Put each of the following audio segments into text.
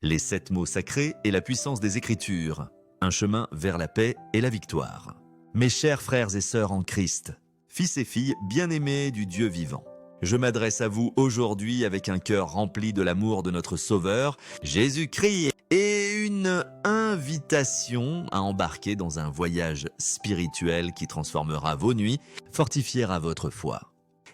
Les 7 mots sacrés et la puissance des Écritures. Un chemin vers la paix et la victoire. Mes chers frères et sœurs en Christ, fils et filles bien-aimés du Dieu vivant, je m'adresse à vous aujourd'hui avec un cœur rempli de l'amour de notre Sauveur, Jésus-Christ, et une invitation à embarquer dans un voyage spirituel qui transformera vos nuits, fortifiera votre foi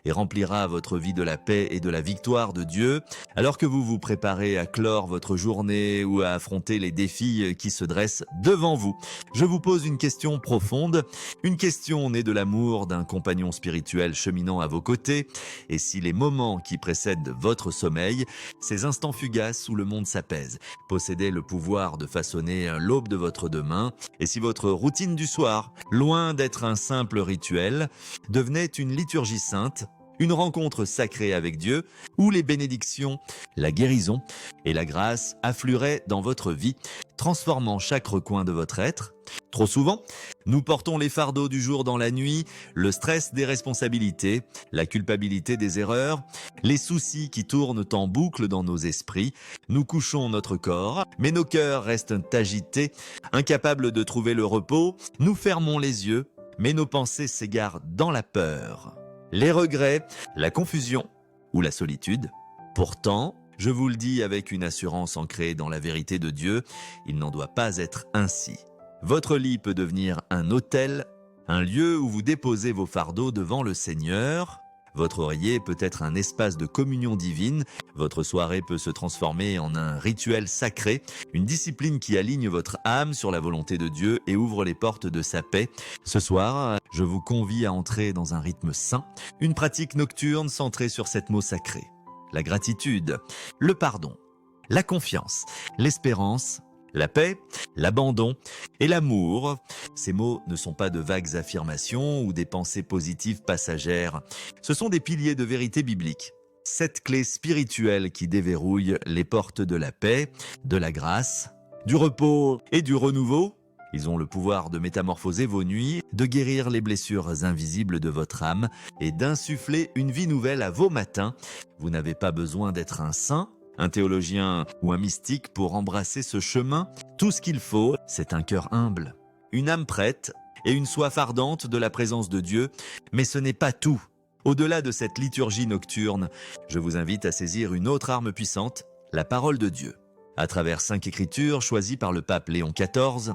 et remplira votre vie de la paix et de la victoire de Dieu, alors que vous vous préparez à clore votre journée ou à affronter les défis qui se dressent devant vous. Je vous pose une question profonde, une question née de l'amour d'un compagnon spirituel cheminant à vos côtés, et si les moments qui précèdent votre sommeil, ces instants fugaces où le monde s'apaise, possédaient le pouvoir de façonner l'aube de votre demain, et si votre routine du soir, loin d'être un simple rituel, devenait une liturgie sainte, une rencontre sacrée avec Dieu, où les bénédictions, la guérison et la grâce afflueraient dans votre vie, transformant chaque recoin de votre être. Trop souvent, nous portons les fardeaux du jour dans la nuit, le stress des responsabilités, la culpabilité des erreurs, les soucis qui tournent en boucle dans nos esprits. Nous couchons notre corps, mais nos cœurs restent agités, incapables de trouver le repos. Nous fermons les yeux, mais nos pensées s'égarent dans la peur, les regrets, la confusion ou la solitude. Pourtant, je vous le dis avec une assurance ancrée dans la vérité de Dieu, il n'en doit pas être ainsi. Votre lit peut devenir un autel, un lieu où vous déposez vos fardeaux devant le Seigneur. Votre oreiller peut être un espace de communion divine. Votre soirée peut se transformer en un rituel sacré, une discipline qui aligne votre âme sur la volonté de Dieu et ouvre les portes de sa paix. Ce soir, je vous convie à entrer dans un rythme saint, une pratique nocturne centrée sur 7 mots sacrés. La gratitude, le pardon, la confiance, l'espérance, la paix, l'abandon et l'amour. Ces mots ne sont pas de vagues affirmations ou des pensées positives passagères. Ce sont des piliers de vérité biblique. 7 clés spirituelles qui déverrouillent les portes de la paix, de la grâce, du repos et du renouveau. Ils ont le pouvoir de métamorphoser vos nuits, de guérir les blessures invisibles de votre âme et d'insuffler une vie nouvelle à vos matins. Vous n'avez pas besoin d'être un saint, un théologien ou un mystique pour embrasser ce chemin. Tout ce qu'il faut, c'est un cœur humble, une âme prête et une soif ardente de la présence de Dieu. Mais ce n'est pas tout. Au-delà de cette liturgie nocturne, je vous invite à saisir une autre arme puissante, la parole de Dieu. À travers 5 écritures choisies par le pape Léon XIV,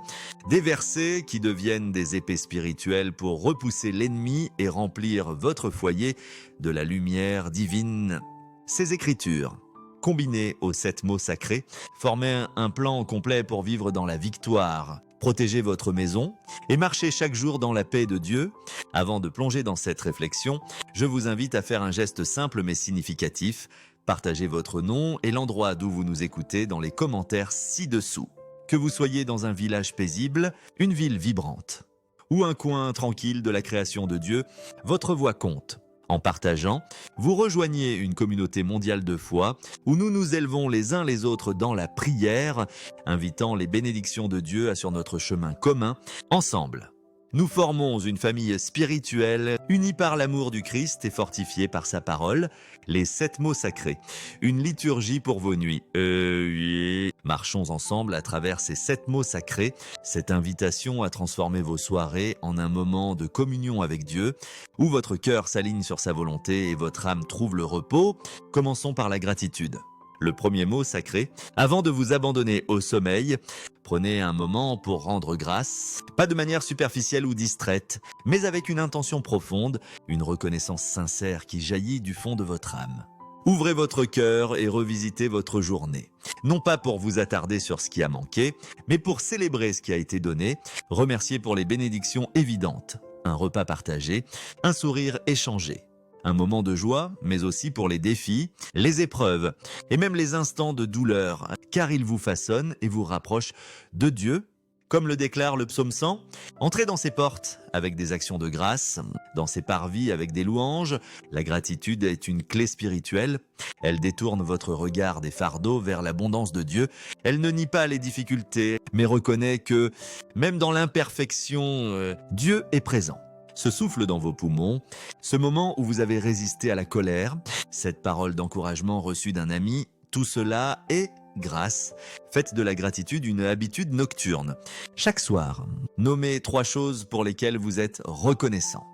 des versets qui deviennent des épées spirituelles pour repousser l'ennemi et remplir votre foyer de la lumière divine. Ces écritures, combinées aux 7 mots sacrés, formaient un plan complet pour vivre dans la victoire. Protégez votre maison et marchez chaque jour dans la paix de Dieu. Avant de plonger dans cette réflexion, je vous invite à faire un geste simple mais significatif. Partagez votre nom et l'endroit d'où vous nous écoutez dans les commentaires ci-dessous. Que vous soyez dans un village paisible, une ville vibrante ou un coin tranquille de la création de Dieu, votre voix compte. En partageant, vous rejoignez une communauté mondiale de foi où nous nous élevons les uns les autres dans la prière, invitant les bénédictions de Dieu sur notre chemin commun. Ensemble, nous formons une famille spirituelle unie par l'amour du Christ et fortifiée par sa parole, les 7 mots sacrés. Une liturgie pour vos nuits. Oui. Marchons ensemble à travers ces 7 mots sacrés, cette invitation à transformer vos soirées en un moment de communion avec Dieu, où votre cœur s'aligne sur sa volonté et votre âme trouve le repos. Commençons par la gratitude. Le premier mot sacré, avant de vous abandonner au sommeil, prenez un moment pour rendre grâce, pas de manière superficielle ou distraite, mais avec une intention profonde, une reconnaissance sincère qui jaillit du fond de votre âme. Ouvrez votre cœur et revisitez votre journée. Non pas pour vous attarder sur ce qui a manqué, mais pour célébrer ce qui a été donné, remercier pour les bénédictions évidentes, un repas partagé, un sourire échangé. Un moment de joie, mais aussi pour les défis, les épreuves et même les instants de douleur, car ils vous façonnent et vous rapprochent de Dieu. Comme le déclare le psaume 100, entrez dans ses portes avec des actions de grâce, dans ses parvis avec des louanges. La gratitude est une clé spirituelle. Elle détourne votre regard des fardeaux vers l'abondance de Dieu. Elle ne nie pas les difficultés, mais reconnaît que même dans l'imperfection, Dieu est présent. Ce souffle dans vos poumons, ce moment où vous avez résisté à la colère, cette parole d'encouragement reçue d'un ami, tout cela est grâce. Faites de la gratitude une habitude nocturne. Chaque soir, nommez 3 choses pour lesquelles vous êtes reconnaissant.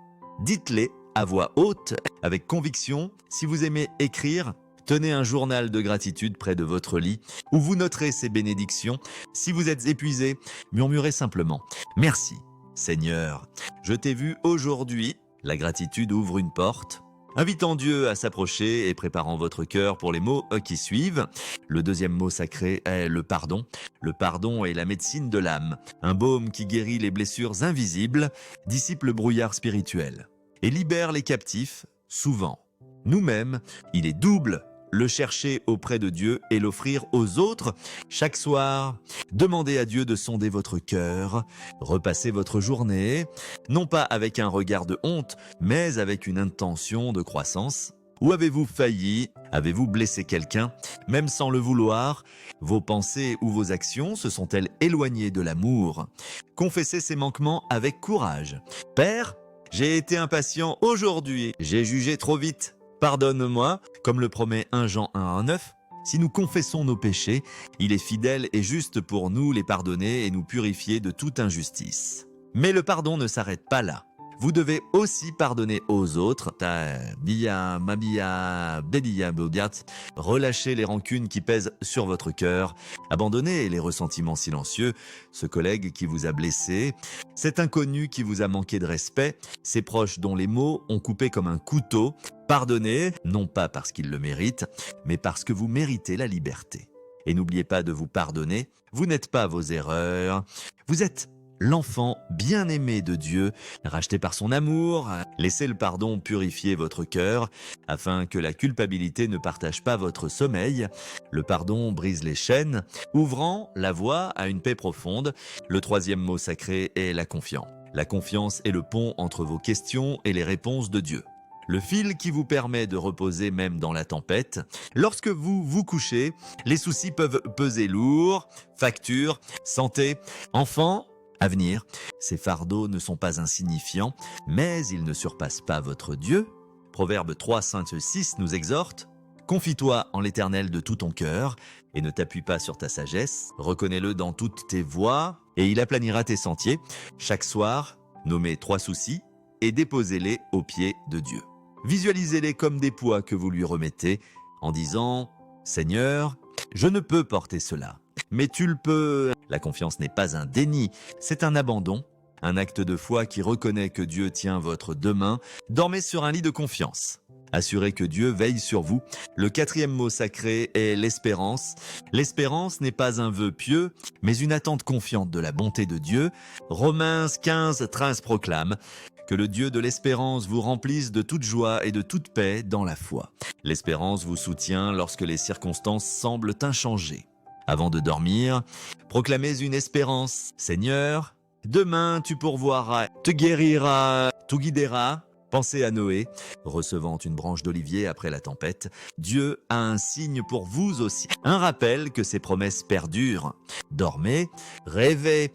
Dites-les à voix haute, avec conviction. Si vous aimez écrire, tenez un journal de gratitude près de votre lit où vous noterez ces bénédictions. Si vous êtes épuisé, murmurez simplement « Merci, Seigneur, je t'ai vu aujourd'hui ». La gratitude ouvre une porte, invitant Dieu à s'approcher et préparant votre cœur pour les mots qui suivent. Le deuxième mot sacré est le pardon. Le pardon est la médecine de l'âme, un baume qui guérit les blessures invisibles, dissipe le brouillard spirituel et libère les captifs, souvent. Nous-mêmes, il est double. Le chercher auprès de Dieu et l'offrir aux autres. Chaque soir, demandez à Dieu de sonder votre cœur, repassez votre journée, non pas avec un regard de honte, mais avec une intention de croissance. Où avez-vous failli? Avez-vous blessé quelqu'un? Même sans le vouloir, vos pensées ou vos actions se sont-elles éloignées de l'amour? Confessez ces manquements avec courage. Père, j'ai été impatient aujourd'hui, j'ai jugé trop vite. Pardonne-moi, comme le promet 1 Jean 1:9. Si nous confessons nos péchés, il est fidèle et juste pour nous les pardonner et nous purifier de toute injustice. Mais le pardon ne s'arrête pas là. Vous devez aussi pardonner aux autres. Relâchez les rancunes qui pèsent sur votre cœur. Abandonnez les ressentiments silencieux. Ce collègue qui vous a blessé, cet inconnu qui vous a manqué de respect, ces proches dont les mots ont coupé comme un couteau. Pardonnez, non pas parce qu'ils le méritent, mais parce que vous méritez la liberté. Et n'oubliez pas de vous pardonner. Vous n'êtes pas vos erreurs. Vous êtes l'enfant bien-aimé de Dieu, racheté par son amour. Laissez le pardon purifier votre cœur, afin que la culpabilité ne partage pas votre sommeil. Le pardon brise les chaînes, ouvrant la voie à une paix profonde. Le troisième mot sacré est la confiance. La confiance est le pont entre vos questions et les réponses de Dieu. Le fil qui vous permet de reposer même dans la tempête. Lorsque vous vous couchez, les soucis peuvent peser lourd. Factures, santé, enfants, avenir. Ces fardeaux ne sont pas insignifiants, mais ils ne surpassent pas votre Dieu. Proverbe 3, 5, 6 nous exhorte. Confie-toi en l'Éternel de tout ton cœur et ne t'appuie pas sur ta sagesse. Reconnais-le dans toutes tes voies et il aplanira tes sentiers. Chaque soir, nommez 3 soucis et déposez-les aux pieds de Dieu. Visualisez-les comme des poids que vous lui remettez en disant « Seigneur, je ne peux porter cela, mais tu le peux ». La confiance n'est pas un déni, c'est un abandon, un acte de foi qui reconnaît que Dieu tient votre demain. Dormez sur un lit de confiance. Assurez que Dieu veille sur vous. Le 4e mot sacré est l'espérance. L'espérance n'est pas un vœu pieux, mais une attente confiante de la bonté de Dieu. Romains 15, 13 proclame que le Dieu de l'espérance vous remplisse de toute joie et de toute paix dans la foi. L'espérance vous soutient lorsque les circonstances semblent inchangées. Avant de dormir, proclamez une espérance. Seigneur, demain tu pourvoiras, te guériras, tout guidera. Pensez à Noé, recevant une branche d'olivier après la tempête. Dieu a un signe pour vous aussi, un rappel que ses promesses perdurent. Dormez, rêvez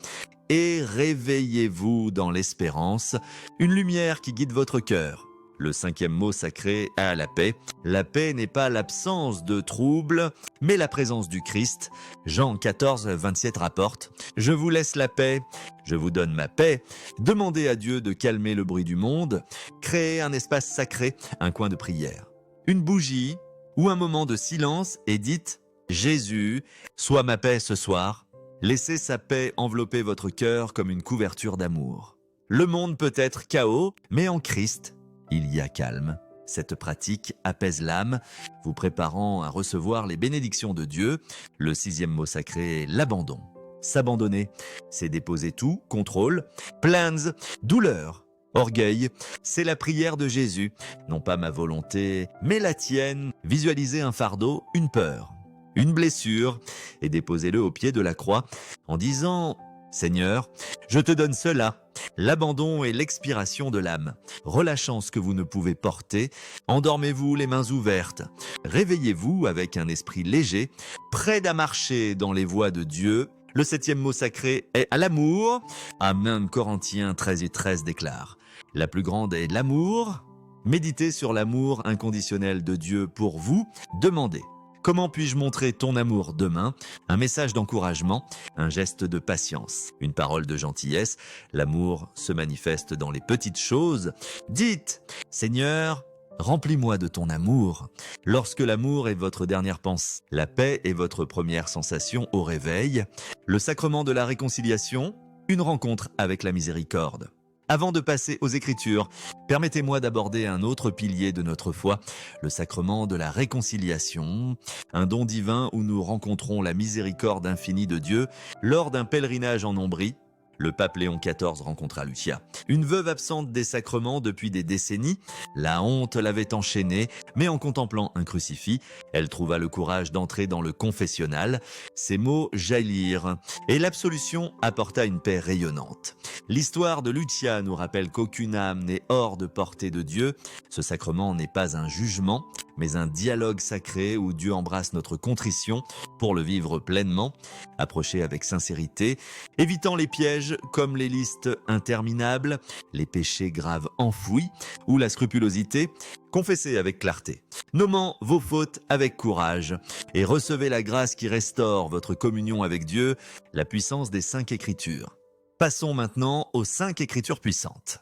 et réveillez-vous dans l'espérance, une lumière qui guide votre cœur. Le 5e mot sacré est la paix. La paix n'est pas l'absence de troubles, mais la présence du Christ. Jean 14, 27 rapporte « Je vous laisse la paix, je vous donne ma paix ». Demandez à Dieu de calmer le bruit du monde. Créez un espace sacré, un coin de prière, une bougie ou un moment de silence et dites « Jésus, sois ma paix ce soir ». Laissez sa paix envelopper votre cœur comme une couverture d'amour. Le monde peut être chaos, mais en Christ, il y a calme. Cette pratique apaise l'âme, vous préparant à recevoir les bénédictions de Dieu. Le 6e mot sacré est l'abandon. S'abandonner, c'est déposer tout, contrôle, plaintes, douleur, orgueil. C'est la prière de Jésus. Non pas ma volonté, mais la tienne. Visualisez un fardeau, une peur, une blessure, et déposez-le au pied de la croix en disant « Seigneur, je te donne cela ». L'abandon est l'expiration de l'âme. Relâchant ce que vous ne pouvez porter, endormez-vous les mains ouvertes. Réveillez-vous avec un esprit léger, prêt à marcher dans les voies de Dieu. Le 7e mot sacré est à l'amour. Amen. Corinthiens 13 et 13 déclare « La plus grande est l'amour ». Méditez sur l'amour inconditionnel de Dieu pour vous. Demandez Comment puis-je montrer ton amour demain? Un message d'encouragement, un geste de patience, une parole de gentillesse. L'amour se manifeste dans les petites choses. Dites, Seigneur, remplis-moi de ton amour. Lorsque l'amour est votre dernière pensée, la paix est votre première sensation au réveil, le sacrement de la réconciliation, une rencontre avec la miséricorde. Avant de passer aux Écritures, permettez-moi d'aborder un autre pilier de notre foi, le sacrement de la réconciliation, un don divin où nous rencontrons la miséricorde infinie de Dieu lors d'un pèlerinage en Ombrie. Le pape Léon XIV rencontra Lucia, une veuve absente des sacrements depuis des décennies. La honte l'avait enchaînée, mais en contemplant un crucifix, elle trouva le courage d'entrer dans le confessionnal. Ses mots jaillirent, et l'absolution apporta une paix rayonnante. L'histoire de Lucia nous rappelle qu'aucune âme n'est hors de portée de Dieu. Ce sacrement n'est pas un jugement, mais un dialogue sacré où Dieu embrasse notre contrition pour le vivre pleinement. Approchez avec sincérité, évitant les pièges comme les listes interminables, les péchés graves enfouis ou la scrupulosité. Confessez avec clarté, nommant vos fautes avec courage et recevez la grâce qui restaure votre communion avec Dieu, la puissance des 5 Écritures. Passons maintenant aux 5 Écritures puissantes.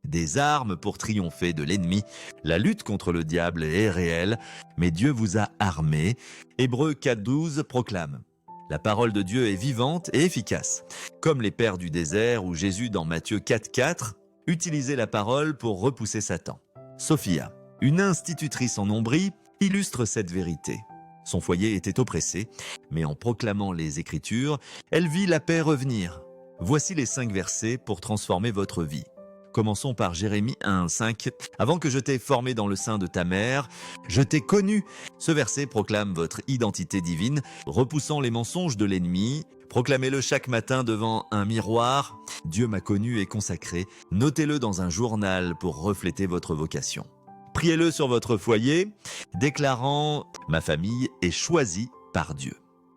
Des armes pour triompher de l'ennemi. La lutte contre le diable est réelle, mais Dieu vous a armé. Hébreux 4.12 proclame: la parole de Dieu est vivante et efficace. Comme les pères du désert ou Jésus dans Matthieu 4.4, utilisez la parole pour repousser Satan. Sophia, une institutrice en Ombrie, illustre cette vérité. Son foyer était oppressé, mais en proclamant les Écritures, elle vit la paix revenir. Voici les 5 versets pour transformer votre vie. Commençons par Jérémie 1.5. Avant que je t'ai formé dans le sein de ta mère, je t'ai connu. Ce verset proclame votre identité divine, repoussant les mensonges de l'ennemi. Proclamez-le chaque matin devant un miroir. Dieu m'a connu et consacré. Notez-le dans un journal pour refléter votre vocation. Priez-le sur votre foyer, déclarant « Ma famille est choisie par Dieu ».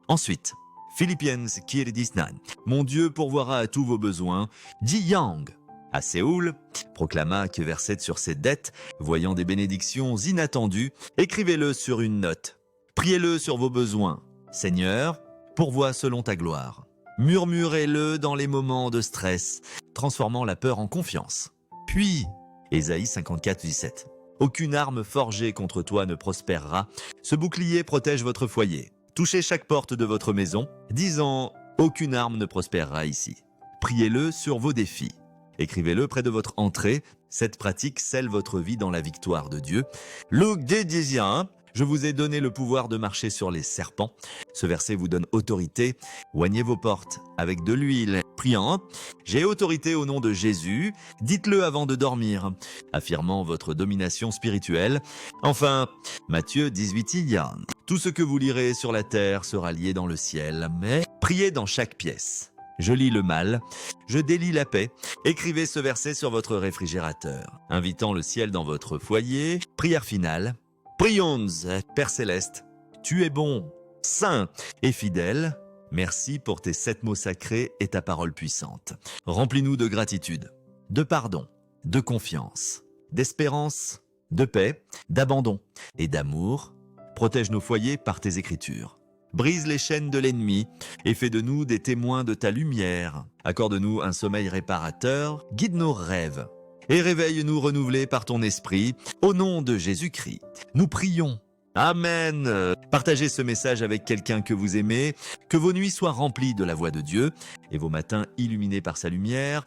Ensuite, Philippiens 4.19. Mon Dieu pourvoira à tous vos besoins. Ji Yang, à Séoul, proclama que versait sur ses dettes, voyant des bénédictions inattendues, écrivez-le sur une note. Priez-le sur vos besoins. Seigneur, pourvois selon ta gloire. Murmurez-le dans les moments de stress, transformant la peur en confiance. Puis, Ésaïe 54.17. Aucune arme forgée contre toi ne prospérera. Ce bouclier protège votre foyer. Touchez chaque porte de votre maison, disant « Aucune arme ne prospérera ici ». Priez-le sur vos défis. Écrivez-le près de votre entrée. Cette pratique scelle votre vie dans la victoire de Dieu. Luc 10.1. Je vous ai donné le pouvoir de marcher sur les serpents. Ce verset vous donne autorité. Oignez vos portes avec de l'huile, priant « J'ai autorité au nom de Jésus ». Dites-le avant de dormir, affirmant votre domination spirituelle. Enfin, Matthieu 18.1. Tout ce que vous lirez sur la terre sera lié dans le ciel, mais priez dans chaque pièce. Je lis le mal, je délie la paix. Écrivez ce verset sur votre réfrigérateur, invitant le ciel dans votre foyer. Prière finale. Prions, Père Céleste, tu es bon, saint et fidèle. Merci pour tes 7 mots sacrés et ta parole puissante. Remplis-nous de gratitude, de pardon, de confiance, d'espérance, de paix, d'abandon et d'amour. Protège nos foyers par tes Écritures. Brise les chaînes de l'ennemi et fais de nous des témoins de ta lumière. Accorde-nous un sommeil réparateur, guide nos rêves et réveille-nous renouvelés par ton esprit. Au nom de Jésus-Christ, nous prions. Amen. Partagez ce message avec quelqu'un que vous aimez, que vos nuits soient remplies de la voix de Dieu et vos matins illuminés par sa lumière.